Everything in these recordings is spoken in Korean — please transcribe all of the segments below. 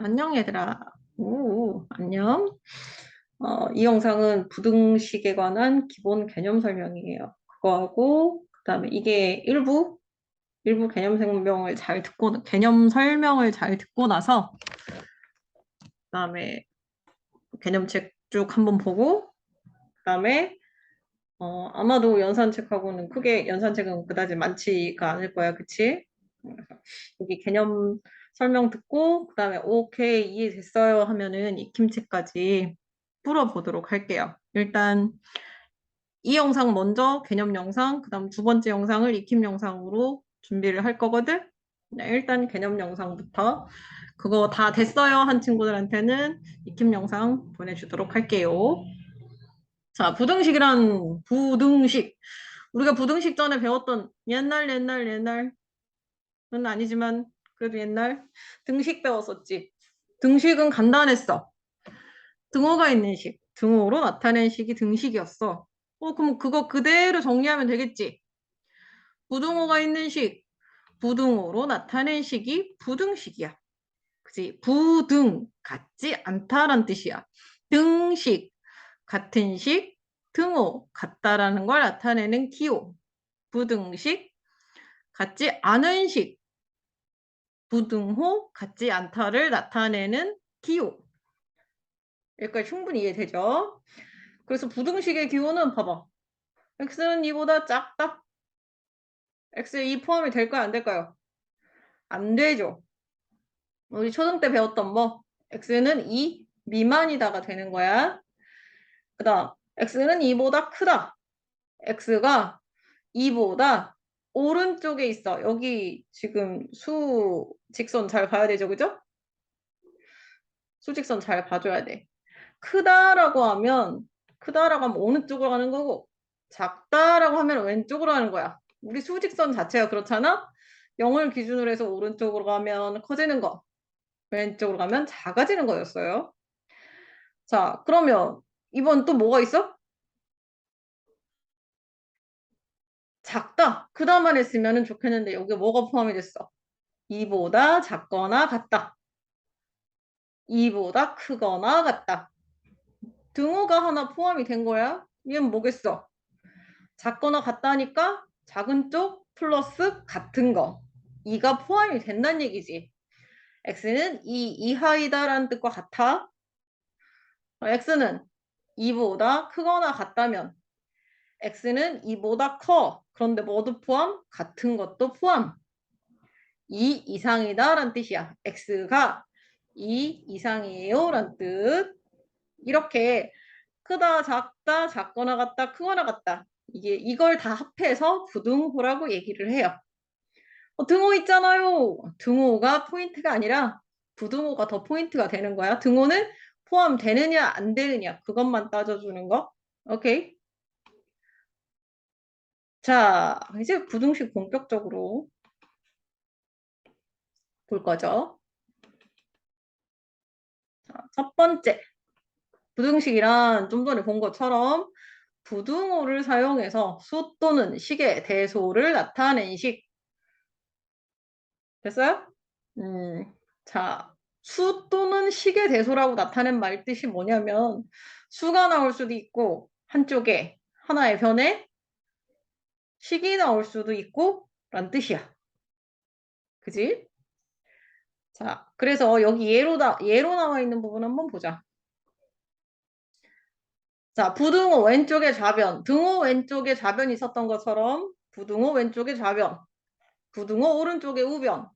안녕 얘들아. 오, 안녕. 이 영상은 부등식에 관한 기본 개념 설명이에요. 그거하고 그다음에 이게 일부 개념 설명을 잘 듣고 나서 그다음에 개념책 쭉 한번 보고 그다음에 아마도 연산책은 그다지 많지가 않을 거야, 그치? 그래서 여기 개념 설명 듣고 그다음에 오케이 이해됐어요 하면은 익힘책까지 풀어보도록 할게요. 일단 이 영상 먼저 개념 영상, 그다음 두 번째 영상을 익힘 영상으로 준비를 할 거거든. 네, 일단 개념 영상부터 그거 다 됐어요 한 친구들한테는 익힘 영상 보내주도록 할게요. 자, 부등식. 우리가 부등식 전에 배웠던 옛날은 아니지만 그래도 옛날 등식 배웠었지. 등식은 간단했어. 등호가 있는 식. 등호로 나타낸 식이 등식이었어. 그럼 그거 그대로 정리하면 되겠지. 부등호가 있는 식. 부등호로 나타낸 식이 부등식이야. 그치? 부등, 같지 않다란 뜻이야. 등식, 같은 식, 등호, 같다라는 걸 나타내는 기호. 부등식, 같지 않은 식, 부등호, 같지 않다를 나타내는 기호. 여기까지 충분히 이해되죠? 그래서 부등식의 기호는 봐봐. x는 2보다 작다. x에 2 포함이 될까요? 안 될까요? 안 되죠. 우리 초등 때 배웠던 x는 2 미만이다가 되는 거야. 그 다음 x는 2보다 크다. x가 2보다 오른쪽에 있어. 여기 지금 직선 잘 봐야 되죠, 그죠? 수직선 잘 봐줘야 돼. 크다라고 하면 어느 쪽으로 가는 거고, 작다라고 하면 왼쪽으로 가는 거야. 우리 수직선 자체가 그렇잖아? 0을 기준으로 해서 오른쪽으로 가면 커지는 거, 왼쪽으로 가면 작아지는 거였어요. 자, 그러면 이번 또 뭐가 있어? 작다. 크다만 했으면 좋겠는데 여기 뭐가 포함이 됐어? 2보다 작거나 같다. 2보다 크거나 같다. 등호가 하나 포함이 된 거야. 얘는 뭐겠어? 작거나 같다니까 작은 쪽 플러스 같은 거. 2가 포함이 된다는 얘기지. x는 2 이하이다라는 뜻과 같아. x는 2보다 크거나 같다면 x는 2보다 커. 그런데 뭐도 포함? 같은 것도 포함. 2 이상이다라는 뜻이야. x가 2 이상이에요 라는 뜻. 이렇게 크다, 작다, 작거나 같다, 크거나 같다. 이걸 다 합해서 부등호라고 얘기를 해요. 등호 있잖아요. 등호가 포인트가 아니라 부등호가 더 포인트가 되는 거야. 등호는 포함되느냐 안 되느냐 그것만 따져주는 거. 오케이. 자, 이제 부등식 본격적으로 볼 거죠. 자, 첫 번째 부등식이란 좀 전에 본 것처럼 부등호를 사용해서 수 또는 식의 대소를 나타낸 식. 됐어요? 자, 수 또는 식의 대소라고 나타낸 말 뜻이 뭐냐면 수가 나올 수도 있고 한쪽에 하나의 변에 식이 나올 수도 있고 란 뜻이야. 그지? 자, 그래서 여기 예로 나와 있는 부분 한번 보자. 자, 부등호 왼쪽에 좌변, 등호 왼쪽에 좌변이 있었던 것처럼 부등호 왼쪽에 좌변, 부등호 오른쪽에 우변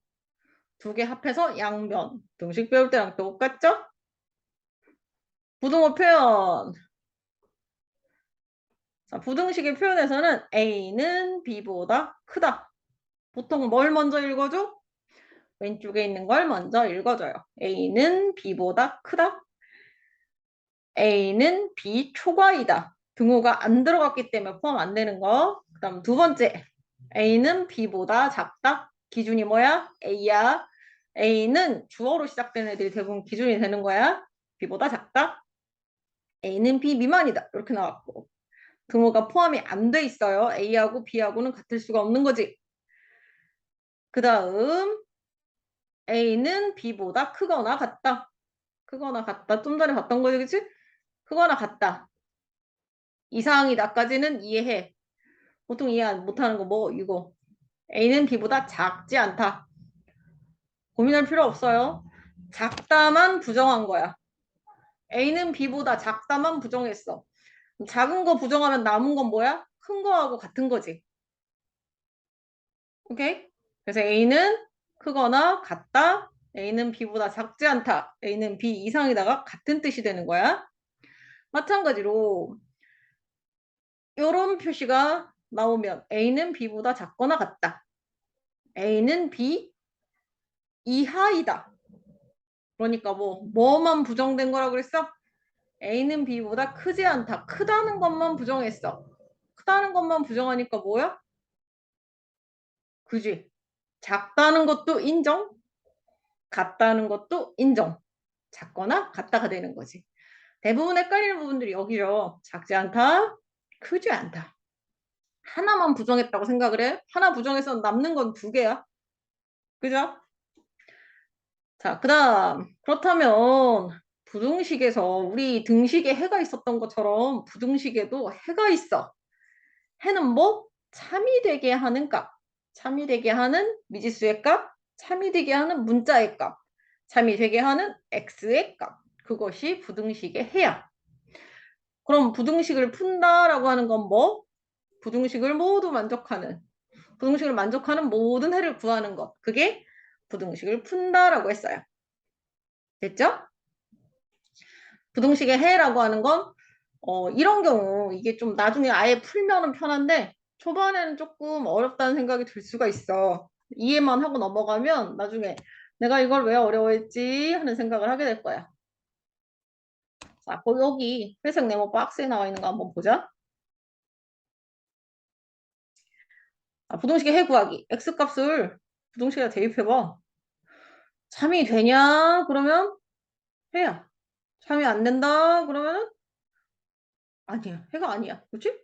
두 개 합해서 양변. 등식 배울 때랑 똑같죠? 부등호 표현. 자, 부등식의 표현에서는 A는 B보다 크다. 보통 뭘 먼저 읽어줘? 왼쪽에 있는 걸 먼저 읽어줘요. A는 B보다 크다. A는 B 초과이다. 등호가 안 들어갔기 때문에 포함 안 되는 거. 그 다음 두 번째. A는 B보다 작다. 기준이 뭐야? A야. A는 주어로 시작되는 애들이 대부분 기준이 되는 거야. B보다 작다. A는 B 미만이다. 이렇게 나왔고. 등호가 포함이 안 돼 있어요. A하고 B하고는 같을 수가 없는 거지. 그 다음 A는 B보다 크거나 같다. 크거나 같다. 좀 전에 봤던 거지, 그치? 크거나 같다. 이상이다까지는 이해해. 보통 이해 못하는 거 뭐 이거. A는 B보다 작지 않다. 고민할 필요 없어요. 작다만 부정한 거야. A는 B보다 작다만 부정했어. 작은 거 부정하면 남은 건 뭐야? 큰 거하고 같은 거지. 오케이? 그래서 A는 크거나 같다. A는 B보다 작지 않다. A는 B 이상이다가 같은 뜻이 되는 거야. 마찬가지로 이런 표시가 나오면 A는 B보다 작거나 같다. A는 B 이하이다. 그러니까 뭐만 부정된 거라고 그랬어? A는 B보다 크지 않다. 크다는 것만 부정했어. 크다는 것만 부정하니까 뭐야? 그지? 작다는 것도 인정, 같다는 것도 인정. 작거나 같다가 되는 거지. 대부분 헷갈리는 부분들이 여기죠. 작지 않다, 크지 않다. 하나만 부정했다고 생각을 해. 하나 부정해서 남는 건 두 개야. 그죠? 자, 그 다음. 그렇다면 부등식에서 우리 등식에 해가 있었던 것처럼 부등식에도 해가 있어. 해는 뭐? 참이 되게 하는 값. 참이 되게 하는 미지수의 값. 참이 되게 하는 문자의 값. 참이 되게 하는 x의 값. 그것이 부등식의 해야. 그럼 부등식을 푼다라고 하는 건 뭐? 부등식을 모두 만족하는. 부등식을 만족하는 모든 해를 구하는 것. 그게 부등식을 푼다라고 했어요. 됐죠? 부등식의 해라고 하는 건 이런 경우 이게 좀 나중에 아예 풀면은 편한데 초반에는 조금 어렵다는 생각이 들 수가 있어. 이해만 하고 넘어가면 나중에 내가 이걸 왜 어려워했지 하는 생각을 하게 될 거야. 자, 여기 회색 네모 박스에 나와 있는 거 한번 보자. 부등식의 해 구하기. x값을 부등식에 대입해봐. 참이 되냐? 그러면 해야. 참이 안 된다? 그러면 아니야. 해가 아니야. 그렇지?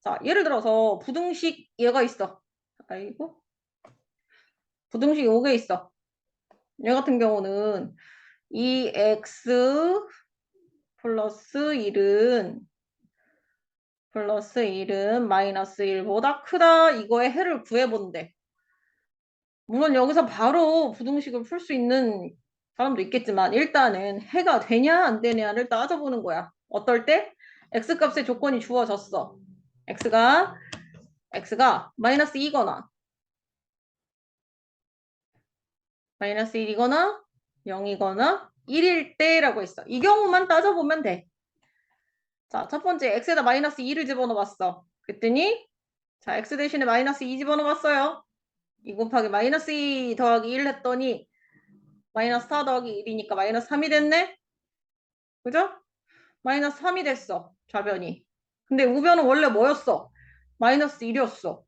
자, 예를 들어서 부등식 얘가 있어. 아이고. 부등식 요게 있어. 얘 같은 경우는 이 x 플러스 1은 마이너스 1보다 크다. 이거의 해를 구해본대. 물론 여기서 바로 부등식을 풀 수 있는 사람도 있겠지만 일단은 해가 되냐 안 되냐를 따져보는 거야. 어떨 때? x값의 조건이 주어졌어. x가 마이너스 2거나 마이너스 1이거나 0이거나 1일 때라고 했어. 이 경우만 따져보면 돼. 자, 첫 번째 x에다 마이너스 2를 집어넣어봤어. 그랬더니 자, x 대신에 마이너스 2 집어넣어봤어요. 2 곱하기 마이너스 2 더하기 1 했더니 마이너스 4 더하기 1이니까 마이너스 3이 됐네? 그죠? 마이너스 3이 됐어. 좌변이. 근데 우변은 원래 뭐였어? 마이너스 1이었어.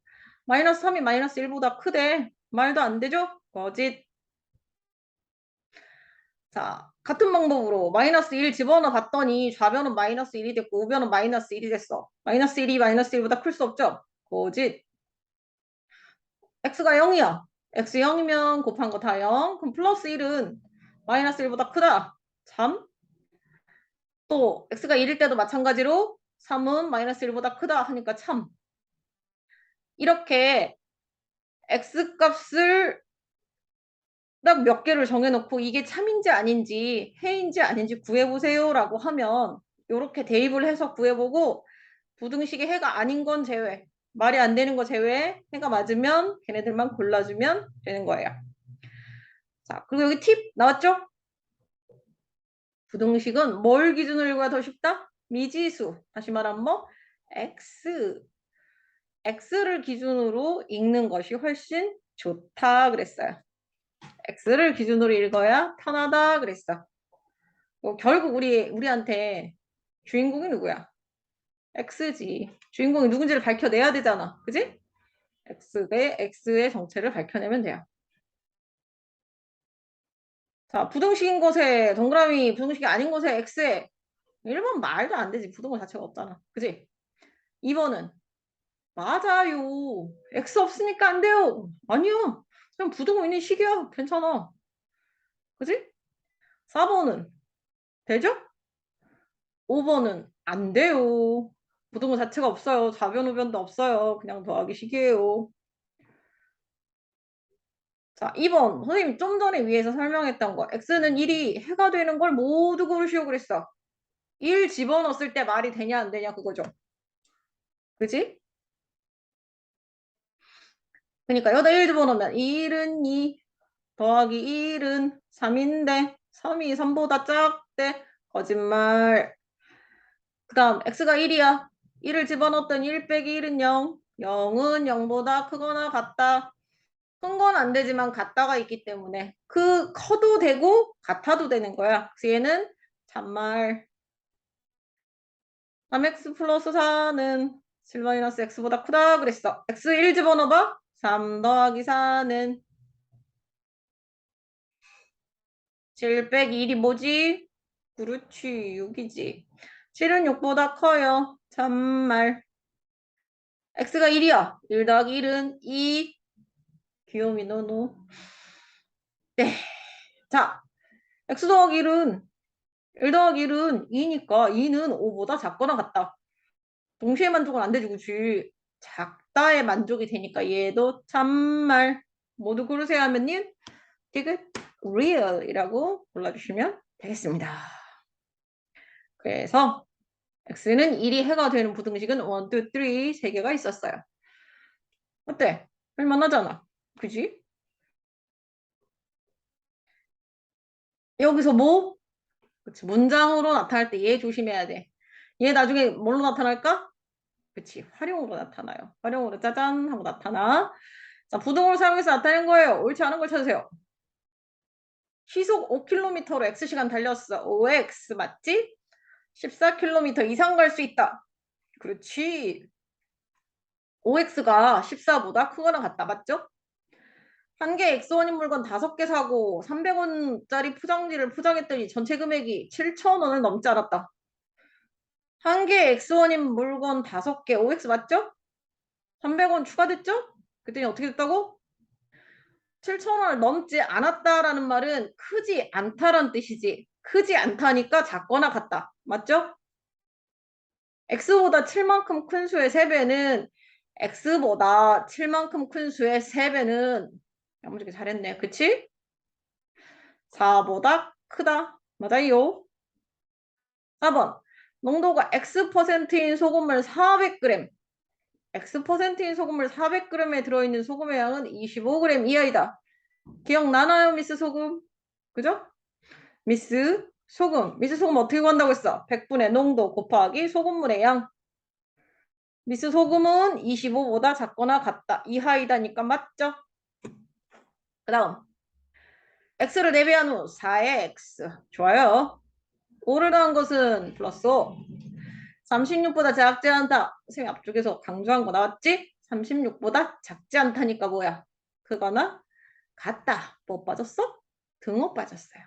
마이너스 3이 마이너스 1보다 크대. 말도 안 되죠? 거짓. 자, 같은 방법으로 마이너스 1 집어넣어 봤더니 좌변은 마이너스 1이 됐고 우변은 마이너스 1이 됐어. 마이너스 1이 마이너스 1보다 클 수 없죠? 거짓. x가 0이야. x 0이면 곱한 거 다 0. 그럼 플러스 1은 마이너스 1보다 크다. 참. 또 x가 1일 때도 마찬가지로 3은 마이너스 1보다 크다 하니까 참. 이렇게 x값을 딱 몇 개를 정해놓고 이게 참인지 아닌지 해인지 아닌지 구해보세요 라고 하면 이렇게 대입을 해서 구해보고 부등식의 해가 아닌 건 제외. 말이 안 되는 거 제외. 해가 맞으면 걔네들만 골라주면 되는 거예요. 자, 그리고 여기 팁 나왔죠? 부등식은 뭘 기준으로 읽어야 더 쉽다? 미지수. 다시 말하면 뭐? x. x를 기준으로 읽는 것이 훨씬 좋다 그랬어요. x를 기준으로 읽어야 편하다 그랬어. 결국 우리한테 주인공이 누구야? x지. 주인공이 누군지를 밝혀내야 되잖아. 그지? x 대 x의 정체를 밝혀내면 돼요. 자, 부등식인 곳에 동그라미 부등식이 아닌 곳에 x에 1번 말도 안 되지. 부등호 자체가 없잖아. 그지? 2번은 맞아요. x 없으니까 안 돼요. 아니요. 그냥 부등호인이 식이야. 괜찮아. 그지? 4번은 되죠? 5번은 안 돼요. 부등호 자체가 없어요. 좌변, 우변도 없어요. 그냥 더하기 식이에요. 자, 2번. 선생님이 좀 전에 위에서 설명했던 거. x는 1이 해가 되는 걸 모두 고르시오 그랬어. 1 집어넣었을 때 말이 되냐 안 되냐 그거죠. 그지? 그러니까 여기다 1 집어넣으면 1은 2 더하기 1은 3인데 3이 3보다 작대. 거짓말. 그 다음 x가 1이야. 1을 집어넣었더니 1 빼기 1은 0. 0은 0보다 크거나 같다. 큰 건 안 되지만 같다가 있기 때문에 커도 되고 같아도 되는 거야. 그래서 얘는 잔말. 3x 플러스 4는 7 마이너스 x보다 크다 그랬어. x 1 집어넣어봐. 3 더하기 4는 7 빼기 1이 뭐지? 그렇지 6이지. 7은 6보다 커요. 잔말. x가 1이야. 1 더하기 1은 2. 귀요미 노노. 네. 자, x 더하기 1은 1 더하기 1은 2니까 2는 5보다 작거나 같다. 동시에 만족은 안 되지, 그치? 작다에 만족이 되니까 얘도 참말. 모두 고르세요 하면님 디귿 real이라고 골라주시면 되겠습니다. 그래서 x는 1이 해가 되는 부등식은 1, 2, 3, 3개가 있었어요. 어때? 할만하잖아. 그지? 여기서 뭐? 그치, 문장으로 나타날 때 얘 조심해야 돼. 얘 나중에 뭘로 나타날까? 그치, 활용으로 나타나요. 활용으로 짜잔 하고 나타나. 자, 부등호를 사용해서 나타낸 거예요. 옳지 않은 걸 찾으세요. 시속 5km로 X시간 달렸어. OX 맞지? 14km 이상 갈 수 있다. 그렇지. OX가 14보다 크거나 같다. 맞죠? 한 개 X원인 물건 5개 사고 300원짜리 포장지를 포장했더니 전체 금액이 7,000원을 넘지 않았다. 한 개 X원인 물건 5개 OX 맞죠? 300원 추가됐죠? 그랬더니 어떻게 됐다고? 7,000원을 넘지 않았다라는 말은 크지 않다라는 뜻이지. 크지 않다니까 작거나 같다. 맞죠? x보다 7만큼 큰 수의 3배는 x보다 7만큼 큰 수의 3배는 야무지게 잘했네. 그치? 4보다 크다. 맞아요. 4번. 농도가 X%인 소금을 400g. X%인 소금을 400g에 들어있는 소금의 양은 25g 이하이다. 기억나나요, 미스 소금? 그죠? 미스 소금. 미스 소금 어떻게 구한다고 했어? 100분의 농도 곱하기 소금물의 양. 미스 소금은 25보다 작거나 같다. 이하이다니까 맞죠? 그 다음 x를 4배한 후 4x. 좋아요. 5를 더한 것은 플러스 5. 36보다 작지 않다. 선생님 앞쪽에서 강조한 거 나왔지? 36보다 작지 않다니까 뭐야? 그거나 같다. 뭐 빠졌어? 등호 빠졌어요.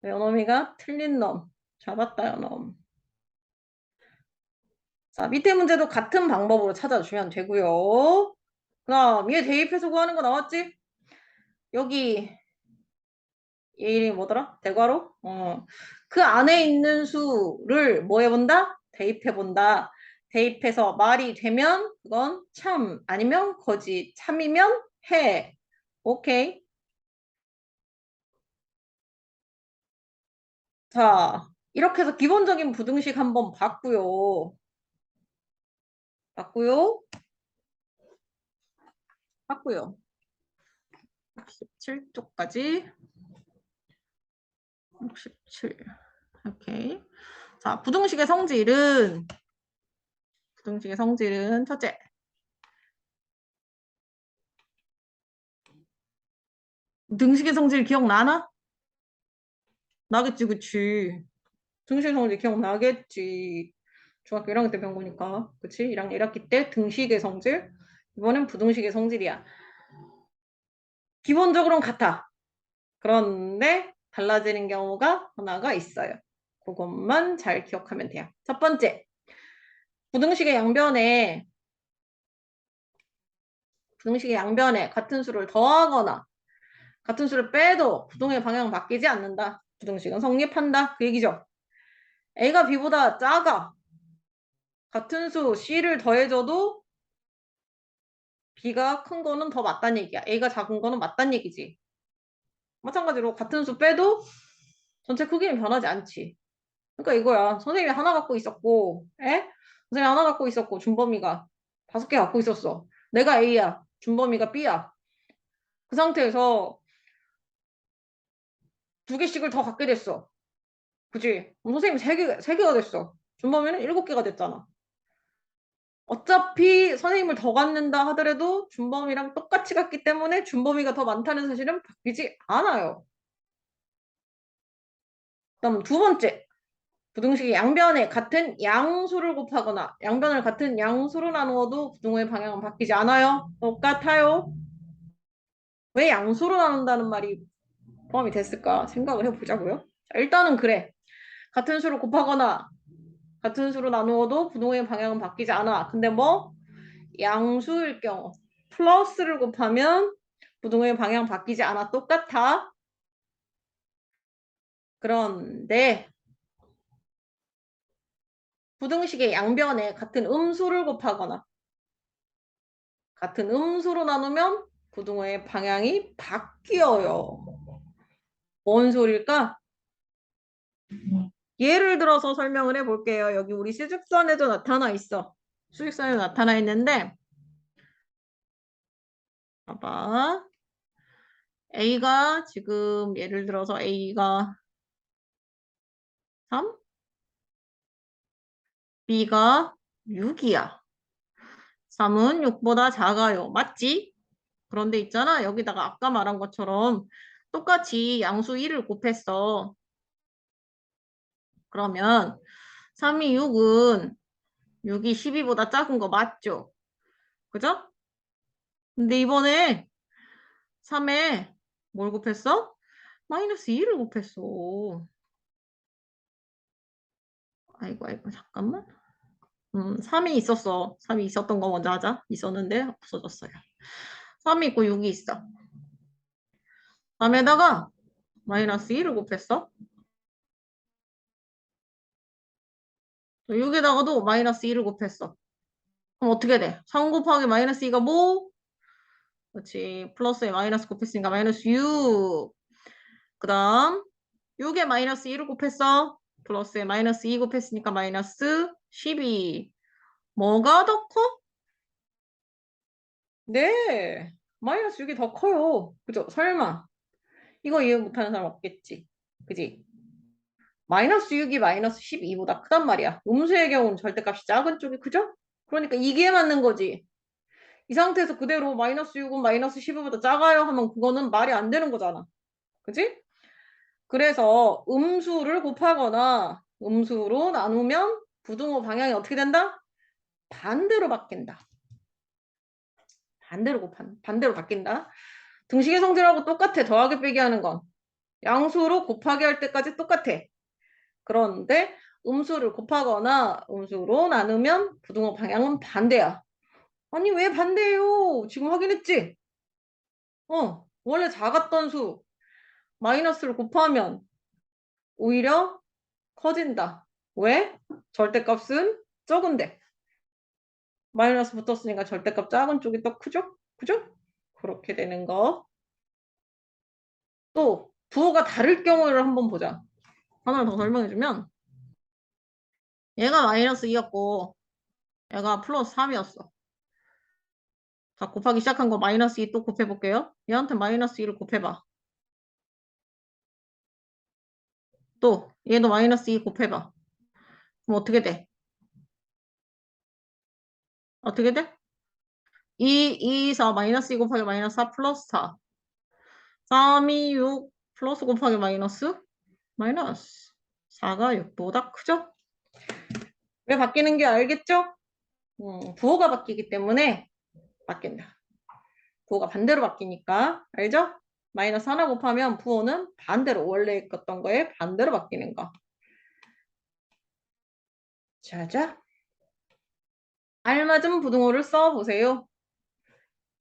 연어미가 틀린 놈. 잡았다 연놈. 자, 밑에 문제도 같은 방법으로 찾아주시면 되고요. 그럼 얘 대입해서 구하는 거 나왔지? 여기 얘 이름이 뭐더라? 대괄호? 그 안에 있는 수를 뭐 해본다? 대입해본다. 대입해서 말이 되면 그건 참, 아니면 거짓, 참이면 해. 오케이. 자, 이렇게 해서 기본적인 부등식 한번 봤고요. 봤고요. 봤고요. 67쪽까지. 67. 오케이. 자, 부등식의 성질은 첫째. 등식의 성질 기억나나? 나겠지, 그치. 등식의 성질 기억나겠지. 중학교 1학년 때 배운 거니까. 그치? 1학기 때 등식의 성질. 이번엔 부등식의 성질이야. 기본적으로는 같아. 그런데 달라지는 경우가 하나가 있어요. 그것만 잘 기억하면 돼요. 첫 번째. 부등식의 부등식의 양변에 같은 수를 더하거나 같은 수를 빼도 부등호의 방향은 바뀌지 않는다. 부등식은 성립한다. 그 얘기죠. A가 B보다 작아. 같은 수 C를 더해줘도 B가 큰 거는 더 맞다는 얘기야. A가 작은 거는 맞다는 얘기지. 마찬가지로 같은 수 빼도 전체 크기는 변하지 않지. 그러니까 이거야. 선생님이 하나 갖고 있었고, 선생님이 하나 갖고 있었고, 준범이가 5개 갖고 있었어. 내가 A야. 준범이가 B야. 그 상태에서 2개씩을 더 갖게 됐어. 그치? 그럼 선생님 3개가 됐어. 준범이는 7개가 됐잖아. 어차피 선생님을 더 갖는다 하더라도 준범이랑 똑같이 갖기 때문에 준범이가 더 많다는 사실은 바뀌지 않아요. 그다음 두 번째. 부등식의 양변에 같은 양수를 곱하거나 양변을 같은 양수로 나누어도 부등호의 방향은 바뀌지 않아요. 똑같아요. 왜 양수로 나눈다는 말이 포함이 됐을까 생각을 해보자고요. 자, 일단은 그래. 같은 수를 곱하거나 같은 수로 나누어도 부등호의 방향은 바뀌지 않아. 근데 뭐 양수일 경우 플러스를 곱하면 부등호의 방향 바뀌지 않아. 똑같아. 그런데 부등식의 양변에 같은 음수를 곱하거나 같은 음수로 나누면 부등호의 방향이 바뀌어요. 뭔 소릴까? 예를 들어서 설명을 해볼게요. 여기 우리 수직선에도 나타나 있어. 수직선에 나타나 있는데 봐봐. A가 지금 예를 들어서 A가 3, B가 6이야. 3은 6보다 작아요. 맞지? 그런데 있잖아. 여기다가 아까 말한 것처럼 똑같이 양수 1을 곱했어. 그러면 3이 6은 6이 12보다 작은 거 맞죠? 그죠? 근데 이번에 3에 뭘 곱했어? 마이너스 2를 곱했어. 아이고, 아이고, 잠깐만. 3이 있었어. 3이 있었던 거 먼저 하자. 있었는데 없어졌어요. 3이 있고 6이 있어. 3에다가 마이너스 2를 곱했어. 6에다가도 마이너스 2를 곱했어. 그럼 어떻게 돼? 3 곱하기 마이너스 2가 뭐? 그렇지. 플러스에 마이너스 곱했으니까 마이너스 6. 그 다음 6에 마이너스 2를 곱했어. 플러스에 마이너스 2 곱했으니까 마이너스 12. 뭐가 더 커? 네. 마이너스 6이 더 커요. 그죠? 설마. 이거 이해 못하는 사람 없겠지. 그지? 마이너스 6이 마이너스 12보다 크단 말이야. 음수의 경우는 절대값이 작은 쪽이 크죠? 그러니까 이게 맞는 거지. 이 상태에서 그대로 마이너스 6은 마이너스 12보다 작아요 하면 그거는 말이 안 되는 거잖아. 그지? 그래서 음수를 곱하거나 음수로 나누면 부등호 방향이 어떻게 된다? 반대로 바뀐다. 반대로 바뀐다. 등식의 성질하고 똑같아. 더하기 빼기 하는 건. 양수로 곱하기 할 때까지 똑같아. 그런데 음수를 곱하거나 음수로 나누면 부등호 방향은 반대야. 아니 왜 반대예요? 지금 확인했지? 원래 작았던 수 마이너스를 곱하면 오히려 커진다. 왜? 절대값은 적은데. 마이너스 붙었으니까 절대값 작은 쪽이 더 크죠? 그죠? 그렇게 되는 거. 또 부호가 다를 경우를 한번 보자. 하나 더 설명해주면 얘가 마이너스 2였고 얘가 플러스 3이었어. 자, 곱하기 시작한 거 마이너스 2 또 곱해볼게요. 얘한테 마이너스 2를 곱해봐. 또 얘도 마이너스 2 곱해봐. 그럼 어떻게 돼? 어떻게 돼? 2, 4 마이너스 2 곱하기 마이너스 4 플러스 4. 3이 6 플러스 곱하기 마이너스 마이너스 4가 6보다 크죠? 왜 바뀌는 게 알겠죠? 부호가 바뀌기 때문에 바뀐다. 부호가 반대로 바뀌니까 알죠? 마이너스 하나 곱하면 부호는 반대로 원래 있었던 거에 반대로 바뀌는 거. 자자. 알맞은 부등호를 써보세요.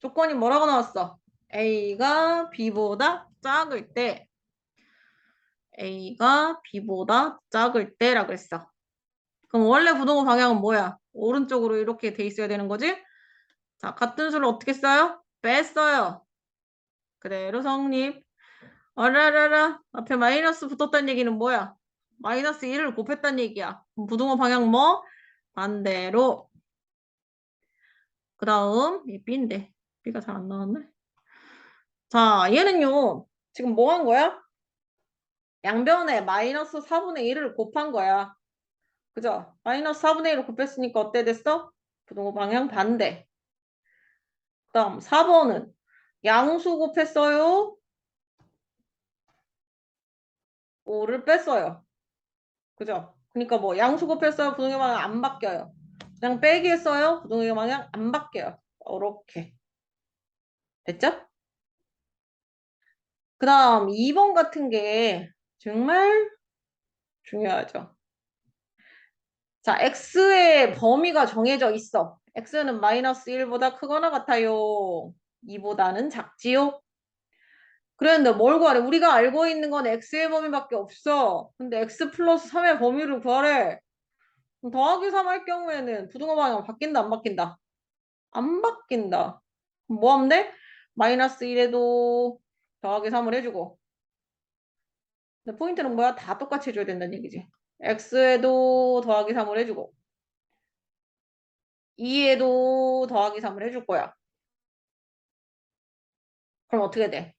조건이 뭐라고 나왔어? A가 B보다 작을 때 A가 B보다 작을 때라 그랬어. 그럼 원래 부동호 방향은 뭐야? 오른쪽으로 이렇게 돼 있어야 되는 거지? 자, 같은 수를 어떻게 써요? 뺐어요. 그대로 성립. 어라라라. 앞에 마이너스 붙었다는 얘기는 뭐야? 마이너스 1을 곱했다는 얘기야. 그럼 부동호 방향 뭐? 반대로. 그 다음 이 B인데 B가 잘 안 나왔네. 자, 얘는요. 지금 뭐 한 거야? 양변에 마이너스 4분의 1을 곱한 거야. 그죠? 마이너스 4분의 1을 곱했으니까 어때 됐어? 부동호 방향 반대. 그 다음 4번은 양수 곱했어요. 5를 뺐어요. 그죠? 그러니까 뭐 양수 곱했어요. 부동의 방향 안 바뀌어요. 그냥 빼기 했어요. 부동의 방향 안 바뀌어요. 이렇게. 됐죠? 그 다음 2번 같은 게 정말 중요하죠. 자, x의 범위가 정해져 있어. x는 마이너스 1보다 크거나 같아요. 2보다는 작지요. 그랬는데 뭘 구하래? 우리가 알고 있는 건 x의 범위밖에 없어. 근데 x 플러스 3의 범위를 구하래. 그럼 더하기 3 할 경우에는 부등호 방향 바뀐다, 안 바뀐다? 안 바뀐다. 그럼 뭐 하면 돼? 마이너스 1에도 더하기 3을 해주고. 근데 포인트는 뭐야? 다 똑같이 해줘야 된다는 얘기지. x에도 더하기 3을 해주고. 2에도 더하기 3을 해줄 거야. 그럼 어떻게 돼?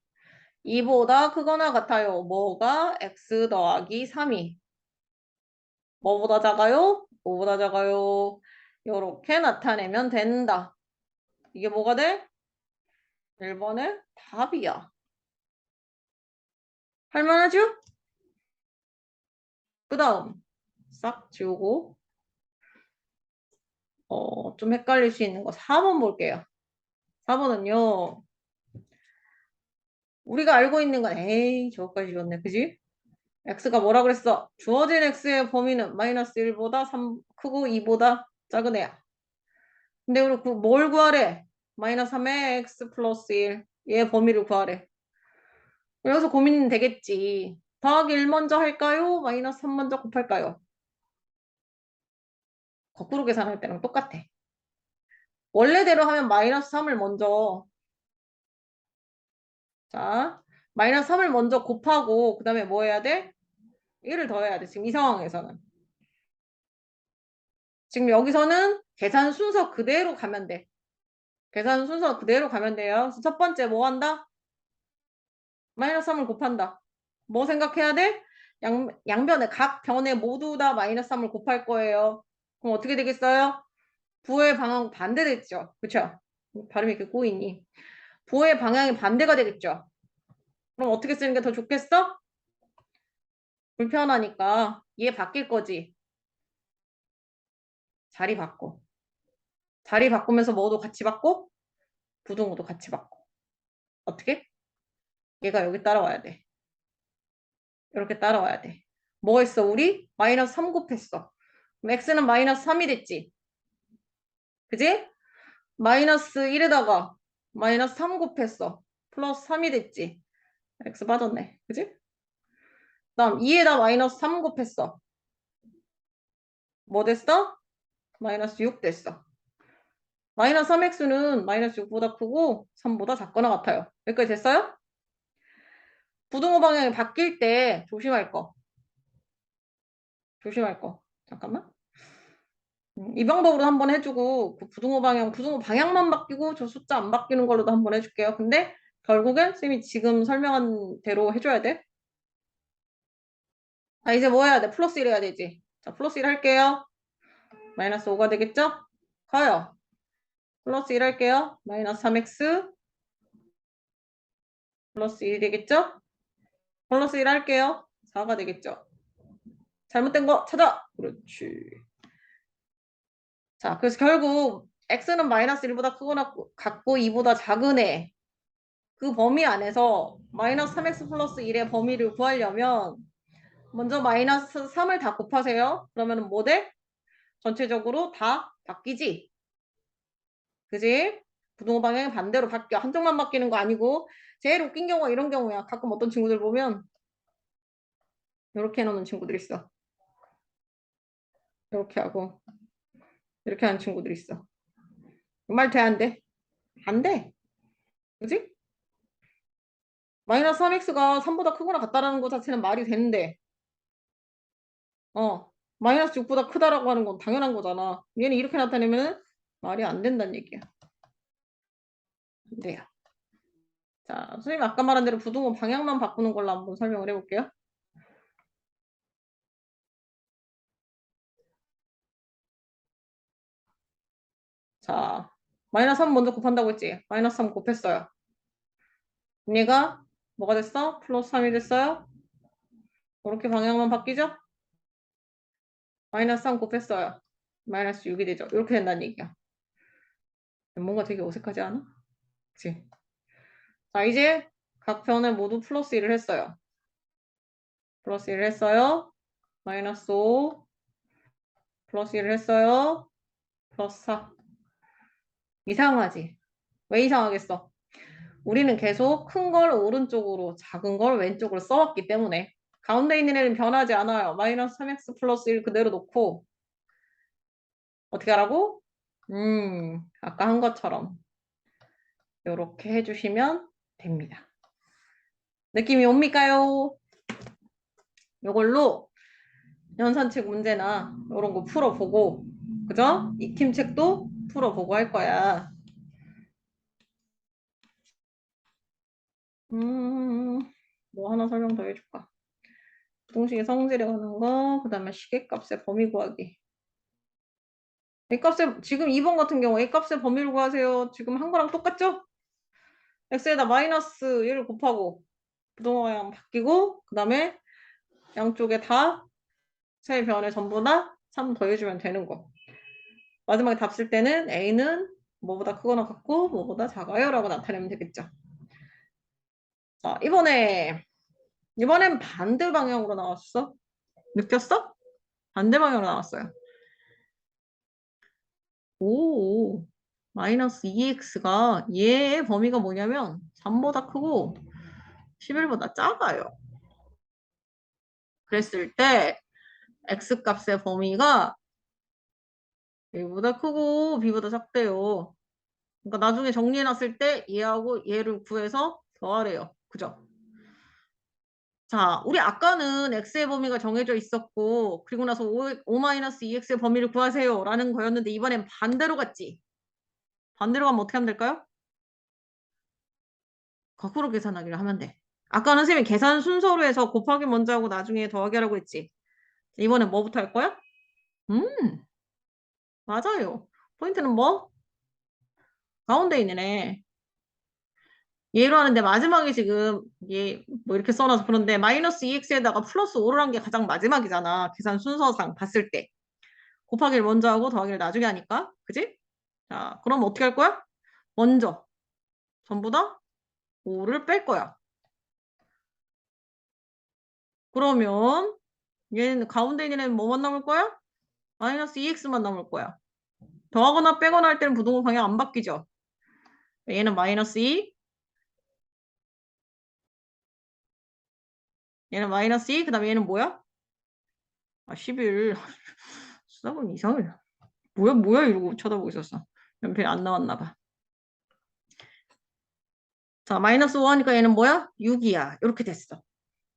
2보다 크거나 같아요. 뭐가? x 더하기 3이. 뭐보다 작아요? 5보다 작아요. 이렇게 나타내면 된다. 이게 뭐가 돼? 1번의 답이야. 할만하죠? 그 다음 싹 지우고 좀 헷갈릴 수 있는 거 4번 볼게요. 4번은요. 우리가 알고 있는 건 에이 저거까지 지웠네. 그지? x가 뭐라 그랬어? 주어진 x의 범위는 마이너스 1보다 3 크고 2보다 작은 애야. 근데 우리 뭘 구하래? 마이너스 3의 x 플러스 1. 얘 범위를 구하래. 여기서 고민 되겠지. 더하기 1 먼저 할까요? 마이너스 3 먼저 곱할까요? 거꾸로 계산할 때랑 똑같아. 원래대로 하면 마이너스 3을 먼저 자 마이너스 3을 먼저 곱하고 그 다음에 뭐 해야 돼? 1을 더해야 돼. 지금 이 상황에서는. 지금 여기서는 계산 순서 그대로 가면 돼. 계산 순서 그대로 가면 돼요. 첫 번째 뭐 한다? 마이너스 3을 곱한다. 뭐 생각해야 돼? 양변에 각 변에 모두 다 마이너스 3을 곱할 거예요. 그럼 어떻게 되겠어요? 부호의 방향 반대됐죠. 그쵸? 발음이 이렇게 꼬이니. 부호의 방향이 반대가 되겠죠. 그럼 어떻게 쓰는 게 더 좋겠어? 불편하니까 얘 바뀔 거지. 자리 바꿔. 자리 바꾸면서 뭐도 같이 바꿔? 부등호도 같이 바꿔. 어떻게? 얘가 여기 따라와야 돼. 이렇게 따라와야 돼. 뭐 했어 우리? 마이너스 3 곱했어. 그럼 x는 마이너스 3이 됐지. 그지? 마이너스 1에다가 마이너스 3 곱했어. 플러스 3이 됐지. x 빠졌네. 그지? 다음 2에다 마이너스 3 곱했어. 뭐 됐어? 마이너스 6 됐어. 마이너스 3x는 마이너스 6보다 크고 3보다 작거나 같아요. 여기까지 됐어요? 부등호 방향이 바뀔 때 조심할 거. 조심할 거. 잠깐만. 이 방법으로 한번 해주고 그 부등호 방향만 바뀌고 저 숫자 안 바뀌는 걸로도 한번 해줄게요. 근데 결국엔 쌤이 지금 설명한 대로 해줘야 돼. 아 이제 뭐 해야 돼? 플러스 1 해야 되지. 자 플러스 1 할게요. 마이너스 5가 되겠죠? 커요. 플러스 1 할게요. 마이너스 3x 플러스 1이 되겠죠? 플러스 1 할게요. 4가 되겠죠? 잘못된 거 찾아! 그렇지. 자, 그래서 결국 x는 마이너스 1보다 크거나 같고 2보다 작은 애. 그 범위 안에서 마이너스 3x 플러스 1의 범위를 구하려면 먼저 마이너스 3을 다 곱하세요. 그러면 뭐 돼? 전체적으로 다 바뀌지? 그지? 부동호 방향이 반대로 바뀌어. 한쪽만 바뀌는 거 아니고 제일 웃긴 경우가 이런 경우야. 가끔 어떤 친구들 보면 이렇게 해놓는 친구들 있어. 이렇게 하고 이렇게 하는 친구들 있어. 말 돼, 안 돼? 안 돼. 그지? 마이너스 3x가 3보다 크거나 같다라는 것 자체는 말이 되는데 마이너스 6보다 크다라고 하는 건 당연한 거잖아. 얘는 이렇게 나타내면 말이 안 된다는 얘기야. 안 돼요. 자, 선생님 아까 말한 대로 부등호 방향만 바꾸는 걸로 한번 설명을 해볼게요. 자, 마이너스 3 먼저 곱한다고 했지? 마이너스 3 곱했어요. 얘가 뭐가 됐어? 플러스 3이 됐어요? 이렇게 방향만 바뀌죠? 마이너스 3 곱했어요. 마이너스 6이 되죠? 이렇게 된다는 얘기야. 뭔가 되게 어색하지 않아? 그치? 자, 이제 각 변에 모두 플러스 1을 했어요. 플러스 1을 했어요. 마이너스 5, 플러스 1을 했어요. 플러스 4. 이상하지? 왜 이상하겠어? 우리는 계속 큰 걸 오른쪽으로, 작은 걸 왼쪽으로 써왔기 때문에 가운데 있는 애는 변하지 않아요. 마이너스 3x 플러스 1 그대로 놓고 어떻게 하라고? 아까 한 것처럼 이렇게 해주시면 됩니다. 느낌이 옵니까요? 이걸로 연산책 문제나 이런 거 풀어보고 그죠? 익힘책도 풀어보고 할 거야. 뭐 하나 설명 더 해줄까? 동식의 성질에 관한 거, 그 다음에 시계값의 범위 구하기. A값의, 지금 2번 같은 경우 A값의 범위를 구하세요. 지금 한 거랑 똑같죠? X에다 마이너스 1을 곱하고 부동호 방향 바뀌고 그 다음에 양쪽에 다 세 변에 전부 다 3 더해주면 되는 거. 마지막에 답 쓸 때는 A는 뭐보다 크거나 같고 뭐보다 작아요 라고 나타내면 되겠죠. 자, 이번엔 반대 방향으로 나왔어. 느꼈어? 반대 방향으로 나왔어요. 오, 마이너스 2x가 얘의 범위가 뭐냐면 3보다 크고 11보다 작아요. 그랬을 때 x값의 범위가 A보다 크고 B보다 작대요. 그러니까 나중에 정리해놨을 때 얘하고 얘를 구해서 더하래요. 그죠? 자, 우리 아까는 x의 범위가 정해져 있었고 그리고 나서 5-2x의 범위를 구하세요 라는 거였는데 이번엔 반대로 갔지. 반대로 가면 어떻게 하면 될까요? 거꾸로 계산하기를 하면 돼. 아까는 선생님이 계산 순서로 해서 곱하기 먼저 하고 나중에 더하기 하라고 했지. 이번엔 뭐부터 할 거야? 맞아요. 포인트는 뭐? 가운데 있는 애. 얘로 하는데 마지막에 지금 얘 뭐 이렇게 써놔서 그런데 마이너스 2x에다가 플러스 5를 한 게 가장 마지막이잖아. 계산 순서상 봤을 때. 곱하기를 먼저 하고 더하기를 나중에 하니까. 그지? 자, 그럼 어떻게 할 거야? 먼저 전부 다 5를 뺄 거야. 그러면 얘는 가운데 있는 애는 뭐만 남을 거야? 마이너스 2x만 남을 거야. 더하거나 빼거나 할 때는 부동호 방향 안 바뀌죠. 얘는 마이너스 2, 얘는 마이너스 2, 그 다음에 얘는 뭐야? 11. 쓰다 보니 이상해. 뭐야 이러고 쳐다보고 있었어. 연필 안 나왔나 봐. 자, 마이너스 5 하니까 얘는 뭐야? 6이야. 이렇게 됐어.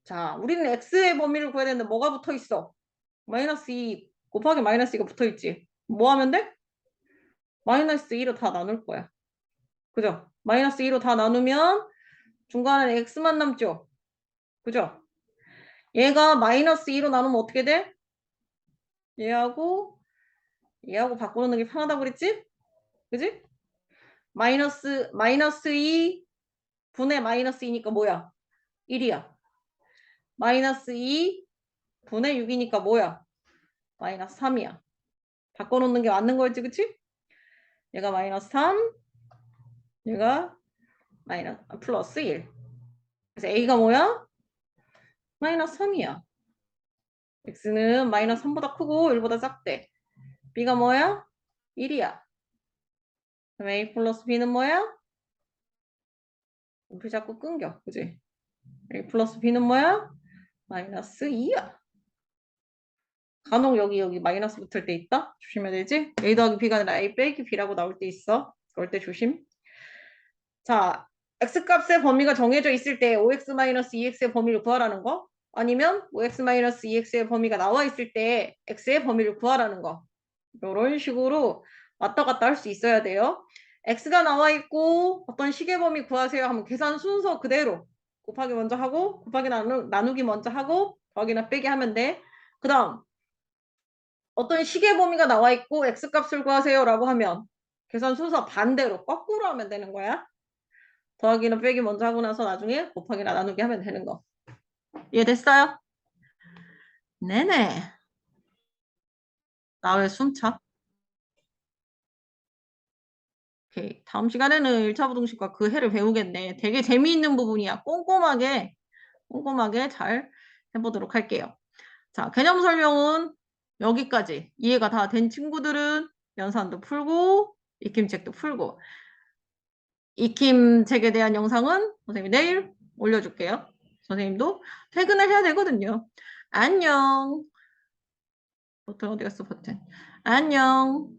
자, 우리는 x의 범위를 구해야 되는데 뭐가 붙어 있어? 마이너스 2 곱하기 마이너스 2가 붙어 있지. 뭐 하면 돼? 마이너스 2로 다 나눌 거야. 그죠? 마이너스 2로 다 나누면 중간에 x만 남죠? 그죠? 얘가 마이너스 2로 나누면 어떻게 돼? 얘하고 바꾸는 게 편하다고 그랬지? 그지? 마이너스 2 분의 마이너스 2니까 뭐야? 1이야. 마이너스 2 분의 6이니까 뭐야? 마이너스 3이야. 바꿔놓는 게 맞는 거였지, 그치? 얘가 마이너스 3, 얘가 플러스 1. 그래서 A가 뭐야? 마이너스 3이야. X는 마이너스 3보다 크고 1보다 작대. B가 뭐야? 1이야. 그럼 A 플러스 B는 뭐야? 우리 자꾸 끊겨. 그지? A 플러스 B는 뭐야? 마이너스 2야. 간혹 여기 마이너스 붙을 때 있다? 조심해야 되지? A 더하기 B가 아니라 A 빼기 B라고 나올 때 있어. 그럴 때 조심. 자, X값의 범위가 정해져 있을 때 5x-2x의 범위를 구하라는 거. 아니면 5x-2x의 범위가 나와 있을 때 x의 범위를 구하라는 거. 이런 식으로 왔다 갔다 할 수 있어야 돼요. x가 나와 있고 어떤 식의 범위 구하세요 하면 계산 순서 그대로 곱하기 먼저 하고 곱하기 나누기 먼저 하고 더하기나 빼기 하면 돼. 그 다음 어떤 식의 범위가 나와 있고 x값을 구하세요 라고 하면 계산 순서 반대로 거꾸로 하면 되는 거야. 더하기는 빼기 먼저 하고 나서 나중에 곱하기나 나누기 하면 되는 거. 이해됐어요? 네네. 나 왜 숨차? 오케이. 다음 시간에는 1차 부등식과 그 해를 배우겠네. 되게 재미있는 부분이야. 꼼꼼하게 잘 해보도록 할게요. 자, 개념 설명은 여기까지. 이해가 다 된 친구들은 연산도 풀고 익힘책도 풀고 익힘책에 대한 영상은 선생님이 내일 올려줄게요. 선생님도 퇴근을 해야 되거든요. 안녕. 버튼 어디 갔어, 버튼. 안녕.